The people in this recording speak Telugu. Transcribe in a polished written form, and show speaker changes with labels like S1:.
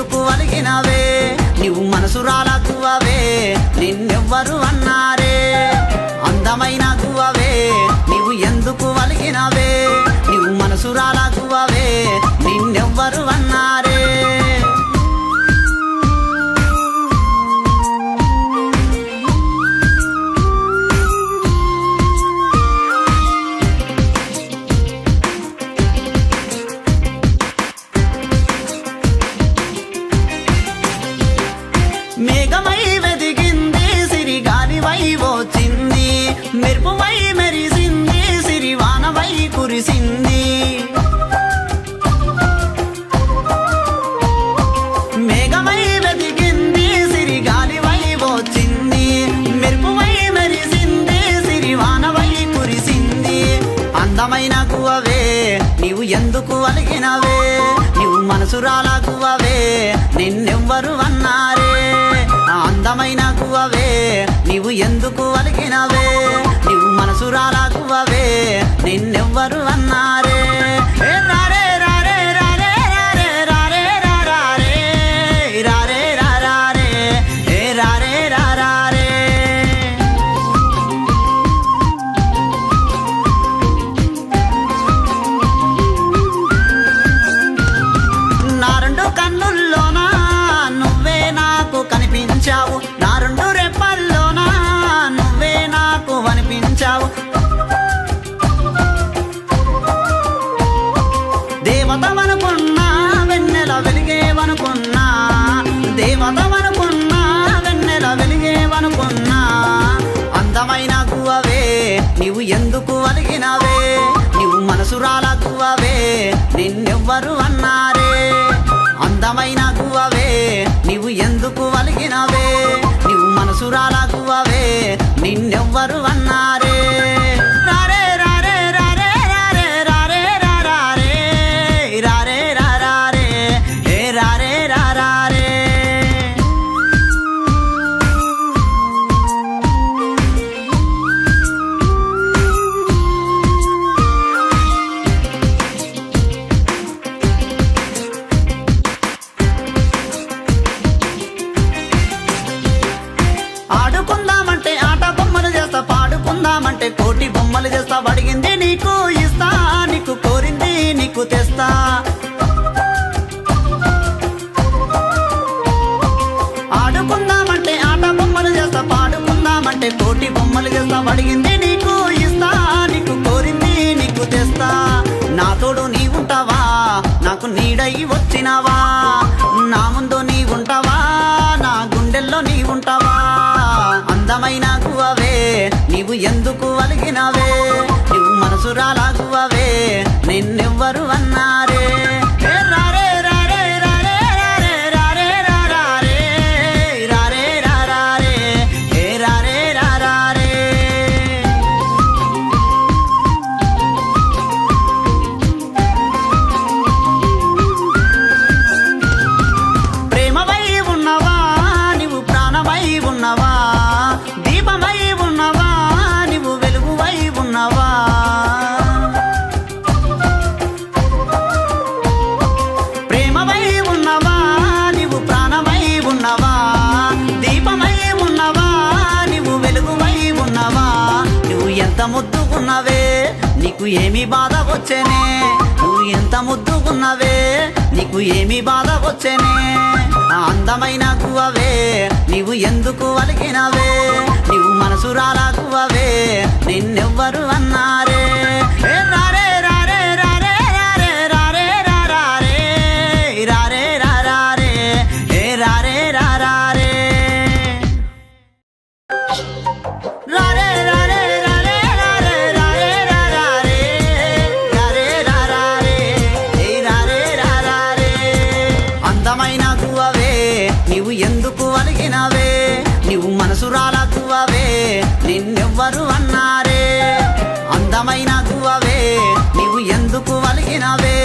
S1: ఎందుకు అలిగినవే నీవు మనసురాల గువ్వవే నిన్నెవ్వరు అన్నారే అందమైన గువ్వవే నీవు ఎందుకు అలిగినవే నీవు మనసురాల గువ్వవే నిన్నెవ్వరు అన్నారే మేఘమై వెదిగింది సిరి గాలివై వచ్చింది మెరుపువై మెరిసింది సిరి వానవై కురిసింది మేఘమై వెదిగింది సిరి గాలివై వచ్చింది మెరుపువై మెరిసింది సిరి వానవై కురిసింది అందమైన గువ్వవే నీవు ఎందుకు అలిగినవే నీవు మనసురాల గువ్వవే నిన్నెవ్వరు అన్నారే అందమైన గువ్వవే నీవు ఎందుకు అలిగినవే నీవు మనసురాల గువ్వవే నిన్నెవ్వరు అన్నారే రారే రారే రారే రారే రారే రారే రారే రారే రారే రారే నా రెండు కన్నుల్లోనా నువ్వే నాకు కనిపించావు నా రెండు రెప్పల్లోనా నువ్వే నాకు అనిపించావు దేవతవనుకున్నా వెన్నెల వెలిగేవనుకున్నా దేవతవనుకున్నా వెన్నెల వెలిగేవనుకున్నా అందమైన గువ్వవే నీవు ఎందుకు అలిగినవే నీవు మనసురాల గువ్వవే నిన్నెవ్వరు అన్నారే అందమైన గువ్వవే నీవు ఎందుకు అలిగినవే నీవు మనసురాల గువ్వవే నిన్నెవ్వరు అన్నారే రారే రారే రారే రారే రారే రారే రారే రారే రారే రారే ఆడుకుందామంటే ఆట బొమ్మలు చేస్తా పాడుకుందామంటే కోటి బొమ్మలు చేస్తా అడిగింది నీకు ఇస్తా నీకు కోరింది నీకు తెస్తా ఆడుకుందామంటే ఆట బొమ్మలు చేస్తా పాడుకుందామంటే కోటి బొమ్మలు చేస్తా అడిగింది నీకు ఇస్తా నీకు కోరింది నీకు తెస్తా నా తోడు నీ ఉంటావా నాకు నీడై వచ్చినావా నా ముందు నీ ఉంటావా నా గుండెల్లో నీ ఉంటావా అందమైన గువ్వవే నీవు ఎందుకు అలిగినవే నీవు మనసురాల గువ్వవే నిన్నెవ్వరు అన్నారే రారే రారే రారే రారే రారే రారే రారే రారే రారే రారే ప్రేమవై ఉన్నవా నీవు ప్రాణమై ఉన్నవా దీపమై ఉన్నవా నీవు వెలుగువై ఉన్నవా ప్రేమవై ఉన్నవా నీవు ప్రాణమై ఉన్నవా దీపమై ఉన్నవా నీవు వెలుగువై ఉన్నవా నువ్వు ఎంత ముద్దుకున్నవే నీకు ఏమి బాధ వచ్చేనే నువ్వు ఎంత ముద్దుకున్నవే నీకు ఏమి బాధ వచ్చేనే అందమైన గువ్వవే నీవు ఎందుకు అలిగినవే నీవు మనసురాల గువ్వవే నిన్నెవ్వరు అన్నారే రారే రారే రారే రారే రారే రారే రారే రారే రారే రారే రారే రారే రారే రారే రారే రారే రారే రారే అందమైన గువ్వవే నీవు ఎందుకు అలిగినవే నీవు మనసురాల గువ్వవే నిన్నెవ్వరు అన్నారే అందమైన గువ్వవే నీవు ఎందుకు అలిగినవే